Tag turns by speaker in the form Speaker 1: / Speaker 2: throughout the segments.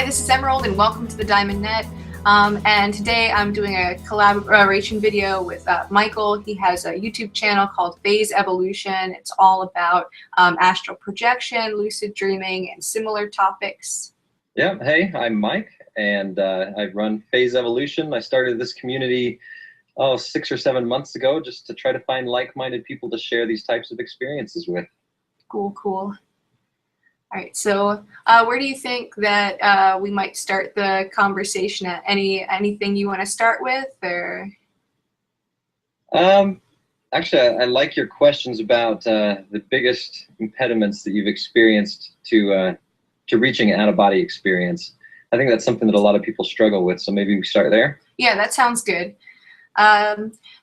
Speaker 1: Hi, this is Emerald and welcome to the Diamond Net. And today I'm doing a collaboration video with Michael. He has a YouTube channel called Phase Evolution. It's all about astral projection, lucid dreaming, and similar topics.
Speaker 2: Yeah, hey, I'm Mike, and I run Phase Evolution. I started this community 6 or 7 months ago just to try to find like-minded people to share these types of experiences with.
Speaker 1: Cool. All right, so where do you think that we might start the conversation at? Anything you want to start with, or?
Speaker 2: Actually, I like your questions about the biggest impediments that you've experienced to reaching an out-of-body experience. I think that's something that a lot of people struggle with, so maybe we start there.
Speaker 1: Yeah, that sounds good.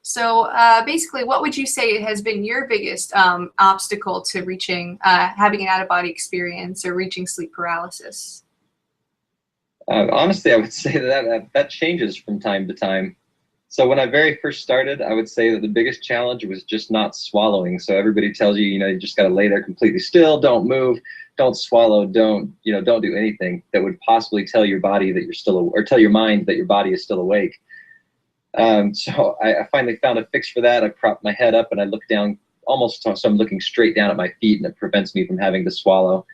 Speaker 1: So basically, what would you say has been your biggest obstacle to reaching, having an out-of-body experience or reaching sleep paralysis?
Speaker 2: Honestly, I would say that changes from time to time. So when I very first started, I would say that the biggest challenge was just not swallowing. So everybody tells you, you just got to lay there completely still, don't move, don't swallow, don't do anything that would possibly tell your body that you're still, or tell your mind that your body is still awake. So I finally found a fix for that. I prop my head up and I look down almost so I'm looking straight down at my feet, and it prevents me from having to swallow.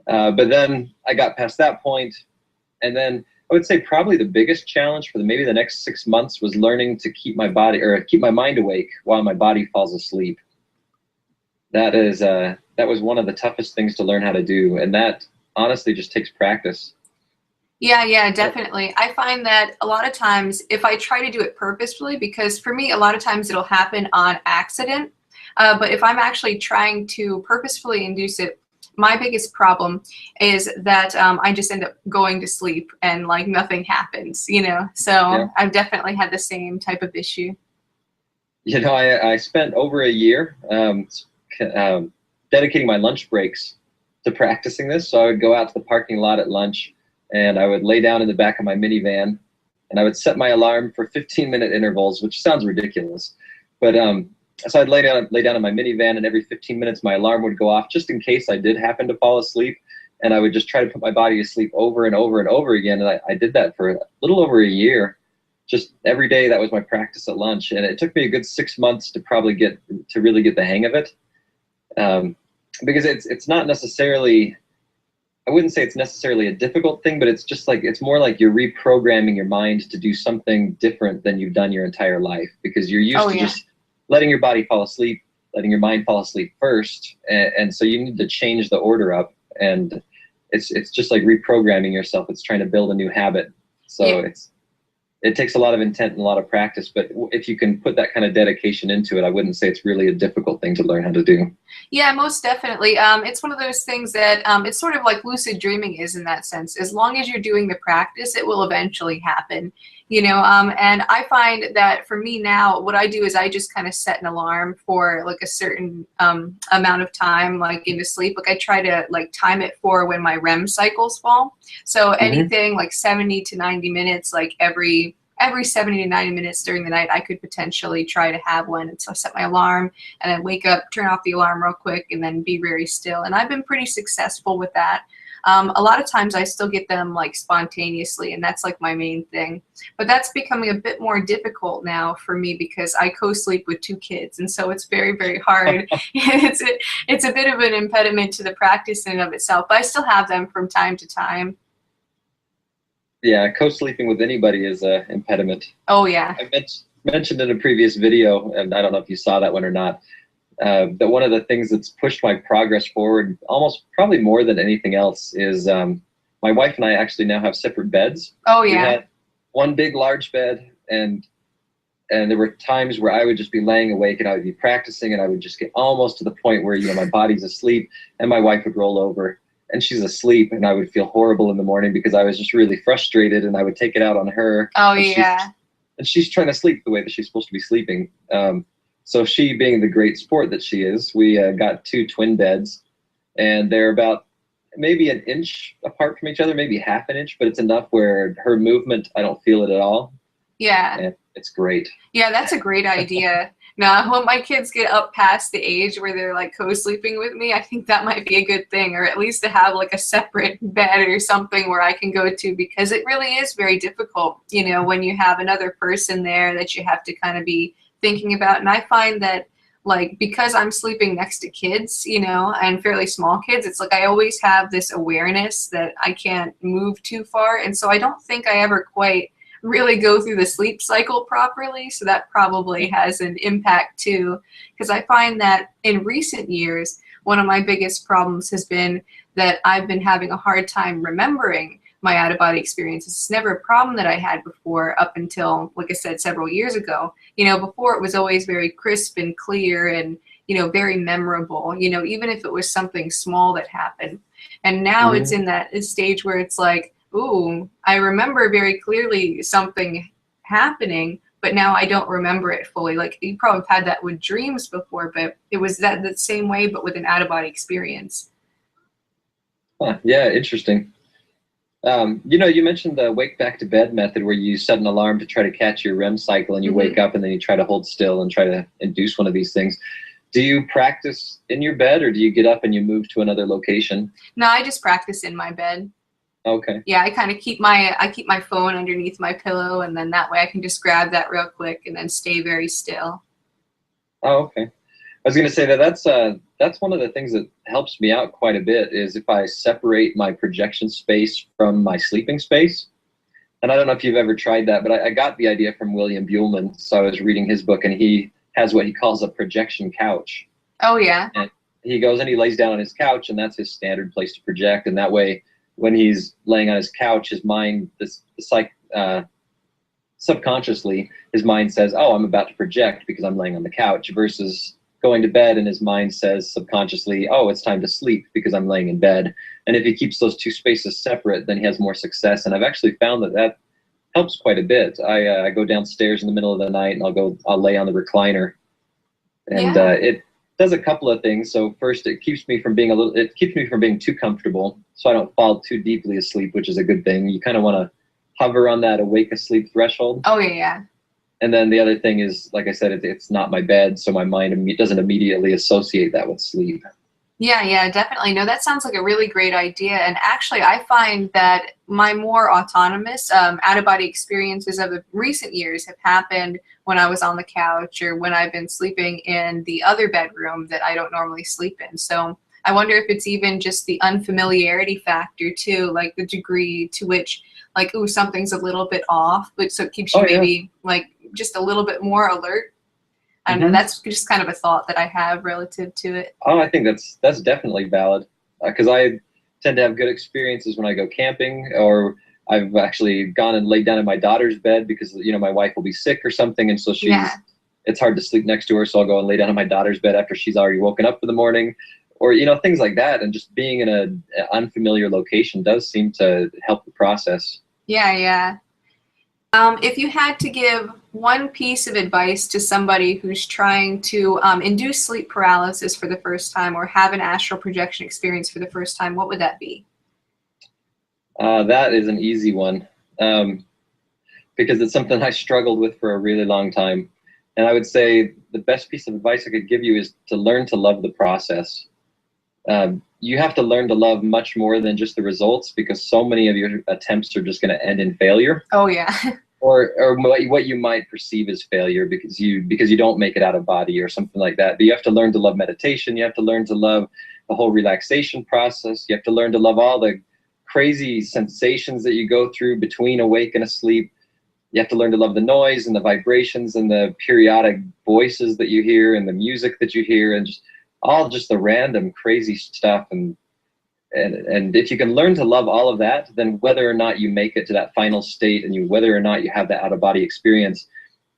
Speaker 2: But then I got past that point, and then I would say probably the biggest challenge for maybe the next 6 months was learning to keep my mind awake while my body falls asleep. That was one of the toughest things to learn how to do, and that honestly just takes practice.
Speaker 1: Yeah, definitely. I find that a lot of times if I try to do it purposefully, because for me, a lot of times it'll happen on accident, but if I'm actually trying to purposefully induce it, my biggest problem is that I just end up going to sleep and like nothing happens, So yeah. I've definitely had the same type of issue.
Speaker 2: I spent over a year dedicating my lunch breaks to practicing this. So I would go out to the parking lot at lunch, and I would lay down in the back of my minivan, and I would set my alarm for 15-minute intervals, which sounds ridiculous. But so I'd lay down in my minivan, and every 15 minutes my alarm would go off just in case I did happen to fall asleep. And I would just try to put my body to sleep over and over and over again. And I did that for a little over a year. Just every day, that was my practice at lunch. And it took me a good 6 months to really get the hang of it. Because it's not necessarily, I wouldn't say it's necessarily a difficult thing, but it's more like you're reprogramming your mind to do something different than you've done your entire life, because you're used to just letting your body fall asleep, letting your mind fall asleep first. And so you need to change the order up, and it's just like reprogramming yourself. It's trying to build a new habit. So it takes a lot of intent and a lot of practice, but if you can put that kind of dedication into it, I wouldn't say it's really a difficult thing to learn how to do. Yeah,
Speaker 1: most definitely. It's one of those things that it's sort of like lucid dreaming is in that sense. As long as you're doing the practice, it will eventually happen. And I find that for me now, what I do is I just kind of set an alarm for like a certain amount of time, like into sleep. Like I try to like time it for when my REM cycles fall. So anything like 70 to 90 minutes, like every 70 to 90 minutes during the night, I could potentially try to have one. And so I set my alarm and then wake up, turn off the alarm real quick, and then be very still. And I've been pretty successful with that. A lot of times I still get them like spontaneously, and that's like my main thing. But that's becoming a bit more difficult now for me because I co-sleep with 2 kids, and so it's very, very hard. It's a bit of an impediment to the practice in and of itself, but I still have them from time to time.
Speaker 2: Yeah, co-sleeping with anybody is an impediment.
Speaker 1: Oh yeah.
Speaker 2: I mentioned in a previous video, and I don't know if you saw that one or not, that one of the things that's pushed my progress forward almost probably more than anything else is my wife and I actually now have separate beds.
Speaker 1: Oh yeah.
Speaker 2: We had one big large bed, and there were times where I would just be laying awake and I would be practicing, and I would just get almost to the point where my body's asleep, and my wife would roll over and she's asleep, and I would feel horrible in the morning because I was just really frustrated, and I would take it out on her.
Speaker 1: Oh yeah.
Speaker 2: And she's trying to sleep the way that she's supposed to be sleeping. So she, being the great sport that she is, we got 2 twin beds, and they're about maybe an inch apart from each other, maybe half an inch, but it's enough where her movement, I don't feel it at all.
Speaker 1: Yeah.
Speaker 2: And it's great.
Speaker 1: Yeah, that's a great idea. Now, when my kids get up past the age where they're like co-sleeping with me, I think that might be a good thing, or at least to have like a separate bed or something where I can go to, because it really is very difficult, you know, when you have another person there that you have to kind of be thinking about. And I find that, like, because I'm sleeping next to kids, you know, and fairly small kids, it's like I always have this awareness that I can't move too far. And so I don't think I ever quite really go through the sleep cycle properly. So that probably has an impact too, because I find that in recent years, one of my biggest problems has been that I've been having a hard time remembering my out-of-body experiences. It's never a problem that I had before, up until, like I said, several years ago. You know, before it was always very crisp and clear and, you know, very memorable, you know, even if it was something small that happened. And now it's in that stage where it's like, ooh, I remember very clearly something happening, but now I don't remember it fully. Like, you probably had that with dreams before, but it was that the same way, but with an out-of-body experience.
Speaker 2: Huh, yeah, interesting. You know, you mentioned the wake back to bed method where you set an alarm to try to catch your REM cycle, and you wake up and then you try to hold still and try to induce one of these things. Do you practice in your bed, or do you get up and you move to another location?
Speaker 1: No, I just practice in my bed.
Speaker 2: Okay.
Speaker 1: Yeah, I kind of keep my phone underneath my pillow, and then that way I can just grab that real quick and then stay very still.
Speaker 2: Oh, okay. I was going to say that's one of the things that helps me out quite a bit, is if I separate my projection space from my sleeping space. And I don't know if you've ever tried that, but I got the idea from William Buhlman. So I was reading his book, and he has what he calls a projection couch.
Speaker 1: Oh, yeah.
Speaker 2: And he goes and he lays down on his couch, and that's his standard place to project. And that way, when he's laying on his couch, his mind, subconsciously, his mind says, oh, I'm about to project because I'm laying on the couch, versus going to bed and his mind says subconsciously, oh, it's time to sleep because I'm laying in bed. And if he keeps those two spaces separate, then he has more success. And I've actually found that helps quite a bit. I go downstairs in the middle of the night and I'll lay on the recliner, and it does a couple of things. So first, it keeps me from being too comfortable, so I don't fall too deeply asleep, which is a good thing. You kind of want to hover on that awake asleep threshold.
Speaker 1: Oh, yeah.
Speaker 2: And then the other thing is, like I said, it's not my bed, so my mind doesn't immediately associate that with sleep.
Speaker 1: Yeah, definitely. No, that sounds like a really great idea. And actually, I find that my more autonomous out-of-body experiences of the recent years have happened when I was on the couch, or when I've been sleeping in the other bedroom that I don't normally sleep in. So I wonder if it's even just the unfamiliarity factor too, like the degree to which, like, ooh, something's a little bit off, but so it keeps you maybe like just a little bit more alert. I don't know, that's just kind of a thought that I have relative to it.
Speaker 2: Oh, I think that's definitely valid, because I tend to have good experiences when I go camping, or I've actually gone and laid down in my daughter's bed because, you know, my wife will be sick or something, and so it's hard to sleep next to her, so I'll go and lay down in my daughter's bed after she's already woken up for the morning, or, you know, things like that. And just being in an unfamiliar location does seem to help the process.
Speaker 1: Yeah. If you had to give one piece of advice to somebody who's trying to induce sleep paralysis for the first time, or have an astral projection experience for the first time, what would that be?
Speaker 2: That is an easy one, because it's something I struggled with for a really long time. And I would say the best piece of advice I could give you is to learn to love the process. You have to learn to love much more than just the results, because so many of your attempts are just going to end in failure.
Speaker 1: Oh, yeah.
Speaker 2: or what you might perceive as failure because you don't make it out of body or something like that. But you have to learn to love meditation. You have to learn to love the whole relaxation process. You have to learn to love all the crazy sensations that you go through between awake and asleep. You have to learn to love the noise and the vibrations and the periodic voices that you hear and the music that you hear, and just the random crazy stuff. And if you can learn to love all of that, then whether or not you make it to that final state, and whether or not you have that out-of-body experience,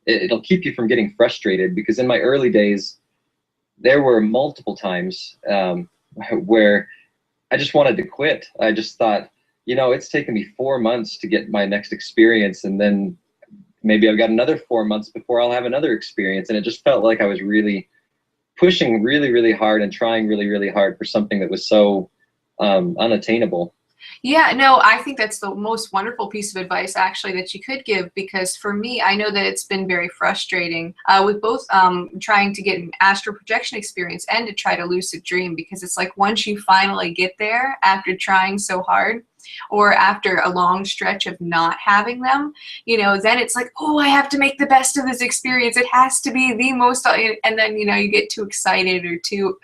Speaker 2: it'll keep you from getting frustrated. Because in my early days, there were multiple times where I just wanted to quit. I just thought, you know, it's taken me 4 months to get my next experience, and then maybe I've got another 4 months before I'll have another experience. And it just felt like I was really pushing really, really hard and trying really, really hard for something that was so unattainable.
Speaker 1: Yeah, no, I think that's the most wonderful piece of advice actually that you could give, because for me, I know that it's been very frustrating with both trying to get an astral projection experience and to try to lucid dream, because it's like once you finally get there after trying so hard, or after a long stretch of not having them, you know, then it's like, oh, I have to make the best of this experience. It has to be the most, and then, you know, you get too excited or too,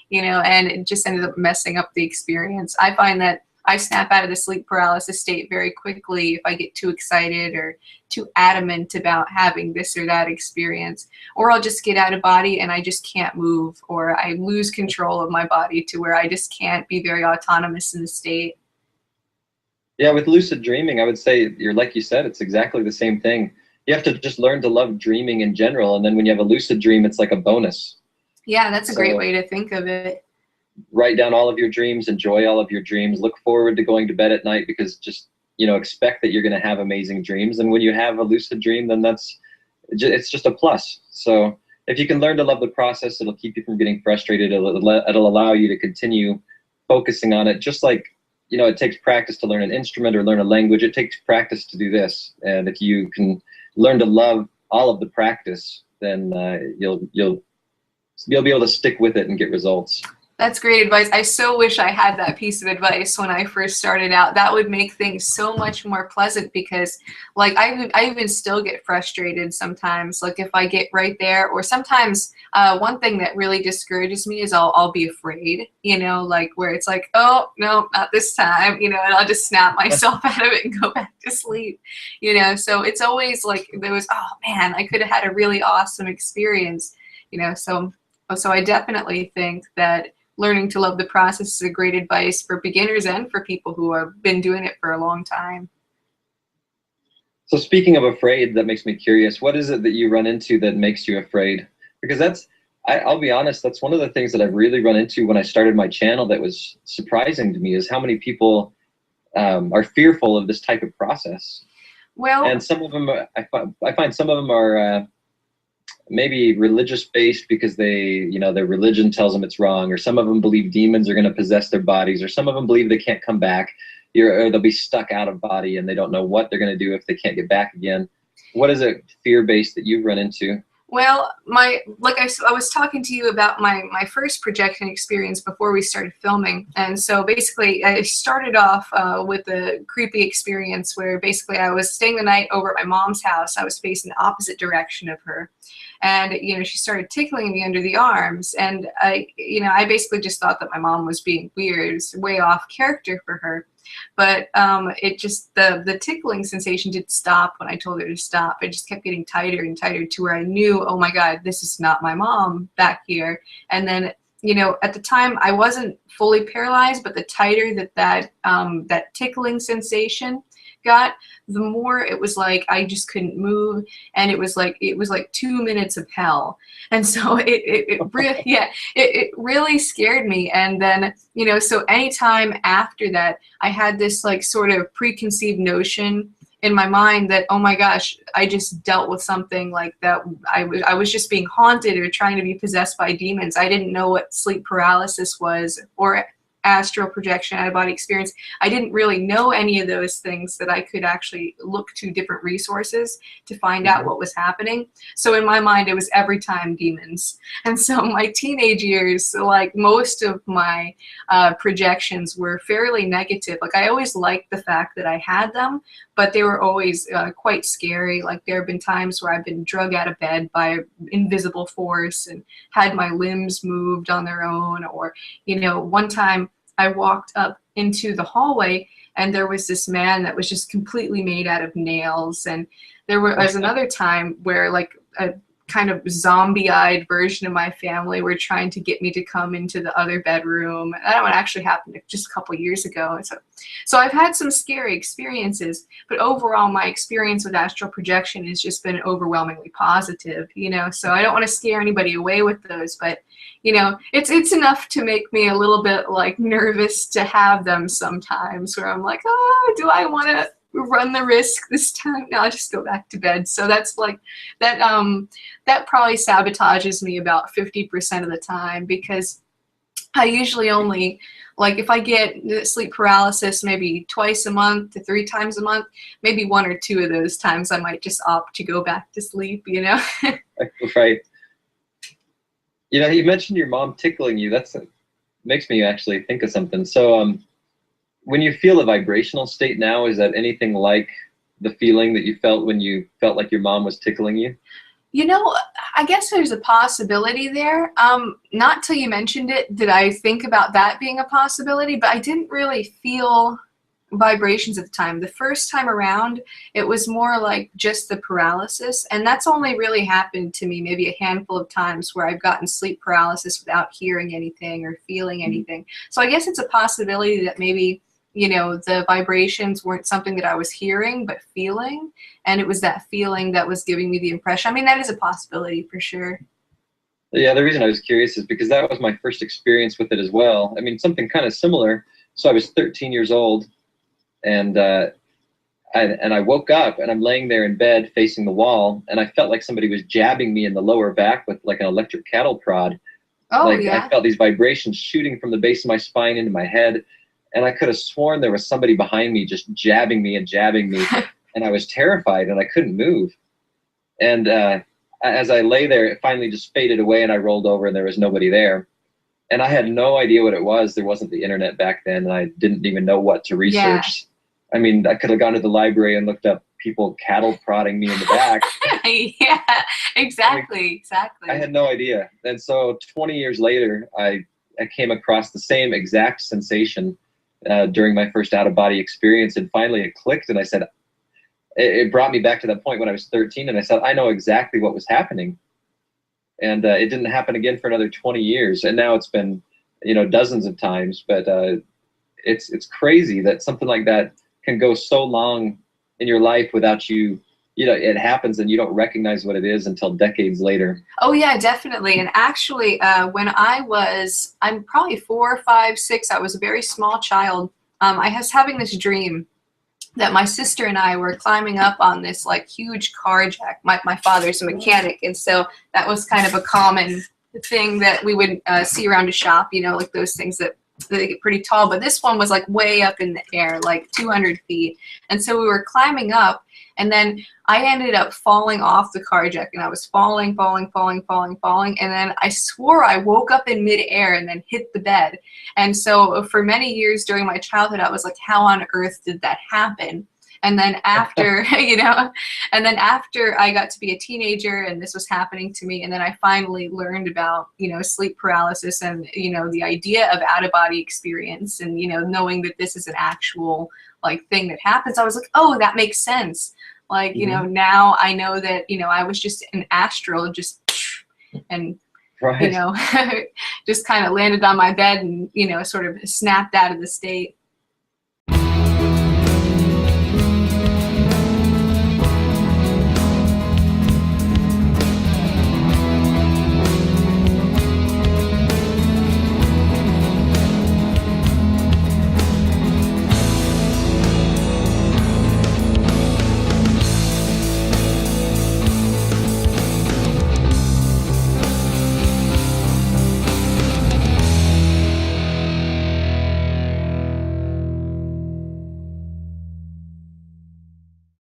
Speaker 1: you know, and it just ended up messing up the experience. I find that I snap out of the sleep paralysis state very quickly if I get too excited or too adamant about having this or that experience. Or I'll just get out of body and I just can't move, or I lose control of my body to where I just can't be very autonomous in the state.
Speaker 2: Yeah, with lucid dreaming, I would say you're like you said, it's exactly the same thing. You have to just learn to love dreaming in general, and then when you have a lucid dream, it's like a bonus.
Speaker 1: Yeah, that's a great way to think of it.
Speaker 2: Write down all of your dreams, enjoy all of your dreams, look forward to going to bed at night, because just, you know, expect that you're going to have amazing dreams. And when you have a lucid dream, then it's just a plus. So if you can learn to love the process, it'll keep you from getting frustrated. It'll allow you to continue focusing on it. Just like, you know, it takes practice to learn an instrument or learn a language. It takes practice to do this. And if you can learn to love all of the practice, then you'll be able to stick with it and get results.
Speaker 1: That's great advice. I so wish I had that piece of advice when I first started out. That would make things so much more pleasant, because like I even still get frustrated sometimes, like if I get right there, or sometimes one thing that really discourages me is I'll be afraid, you know, like where it's like, oh no, not this time, you know, and I'll just snap myself out of it and go back to sleep, you know. So it's always like there was, oh man, I could have had a really awesome experience, you know. So I definitely think that learning to love the process is a great advice for beginners and for people who have been doing it for a long time.
Speaker 2: So speaking of afraid, that makes me curious. What is it that you run into that makes you afraid? Because I'll be honest, that's one of the things that I've really run into when I started my channel that was surprising to me, is how many people are fearful of this type of process.
Speaker 1: Well,
Speaker 2: and some of them, I find some of them are maybe religious based, because their religion tells them it's wrong, or some of them believe demons are going to possess their bodies, or some of them believe they can't come back, or they'll be stuck out of body and they don't know what they're going to do if they can't get back again. What is it fear based that you've run into?
Speaker 1: well, I was talking to you about my first projection experience before we started filming. And so basically I started off with a creepy experience where basically I was staying the night over at my mom's house. I was facing the opposite direction of her. And, you know, she started tickling me under the arms. And I basically just thought that my mom was being weird. It was way off character for her. But it just, the tickling sensation didn't stop when I told her to stop. It just kept getting tighter and tighter to where I knew, oh my God, this is not my mom back here. And then, you know, at the time I wasn't fully paralyzed, but the tighter that tickling sensation got, the more it was like I just couldn't move, and it was like 2 minutes of hell. And so it really scared me. And then, you know, so anytime after that, I had this like sort of preconceived notion in my mind that, oh my gosh, I just dealt with something like that. I was just being haunted or trying to be possessed by demons. I didn't know what sleep paralysis was, or astral projection, out-of-body experience. I didn't really know any of those things, that I could actually look to different resources to find out what was happening. So in my mind, it was every time demons. And so my teenage years, like most of my projections were fairly negative. Like I always liked the fact that I had them, but they were always quite scary. Like there have been times where I've been drug out of bed by invisible force and had my limbs moved on their own. Or, you know, one time I walked up into the hallway and there was this man that was just completely made out of nails. And there was another time where like a kind of zombie-eyed version of my family were trying to get me to come into the other bedroom. That one actually happened just a couple years ago. So I've had some scary experiences, but overall my experience with astral projection has just been overwhelmingly positive, you know. So I don't want to scare anybody away with those, but you know, it's enough to make me a little bit like nervous to have them sometimes, where I'm like, oh, do I want to run the risk this time? No, I'll just go back to bed. So that's like that probably sabotages me about 50% of the time, because I usually only, like, if I get sleep paralysis maybe twice a month to 3 times a month, maybe 1 or 2 of those times I might just opt to go back to sleep, you know?
Speaker 2: Right. You know, you mentioned your mom tickling you. That's makes me actually think of something. So, when you feel a vibrational state now, is that anything like the feeling that you felt when you felt like your mom was tickling you?
Speaker 1: You know, I guess there's a possibility there. Not till you mentioned it did I think about that being a possibility, but I didn't really feel vibrations at the time. The first time around, it was more like just the paralysis, and that's only really happened to me maybe a handful of times where I've gotten sleep paralysis without hearing anything or feeling anything. So I guess it's a possibility that maybe, you know, the vibrations weren't something that I was hearing but feeling, and it was that feeling that was giving me the impression. I mean, that is a possibility for sure.
Speaker 2: Yeah, the reason I was curious is because that was my first experience with it as well. I mean, something kind of similar. So I was 13 years old, and I woke up and I'm laying there in bed facing the wall, and I felt like somebody was jabbing me in the lower back with like an electric cattle prod.
Speaker 1: Oh,
Speaker 2: Like
Speaker 1: yeah.
Speaker 2: I felt these vibrations shooting from the base of my spine into my head, and I could have sworn there was somebody behind me just jabbing me and jabbing me, and I was terrified and I couldn't move. And as I lay there, it finally just faded away, and I rolled over and there was nobody there. And I had no idea what it was. There wasn't the internet back then, and I didn't even know what to research. I mean, I could have gone to the library and looked up people cattle prodding me in the back.
Speaker 1: Yeah, exactly, exactly.
Speaker 2: I had no idea. And so 20 years later, I came across the same exact sensation during my first out-of-body experience, and finally it clicked, and I said, it brought me back to that point when I was 13, and I said, I know exactly what was happening. And it didn't happen again for another 20 years, and now it's been, you know, dozens of times, but it's crazy that something like that can go so long in your life without you, you know, it happens and you don't recognize what it is until decades later.
Speaker 1: Oh yeah, definitely. And actually, when I'm probably 4, 5, 6, I was a very small child. I was having this dream that my sister and I were climbing up on this like huge car jack. My father's a mechanic, and so that was kind of a common thing that we would see around a shop, you know, like those things that they get pretty tall, but this one was like way up in the air, like 200 feet. And so we were climbing up, and then I ended up falling off the car jack, and I was falling, and then I swore I woke up in midair and then hit the bed. And so for many years during my childhood, I was like, how on earth did that happen? And then after, you know, and then after I got to be a teenager and this was happening to me, and then I finally learned about, you know, sleep paralysis and, you know, the idea of out-of-body experience and, you know, knowing that this is an actual, like, thing that happens, I was like, oh, that makes sense. Like, you know, now I know that, you know, I was just an astral, just, and,
Speaker 2: Right.
Speaker 1: you know, just kind of landed on my bed and, you know, sort of snapped out of the state.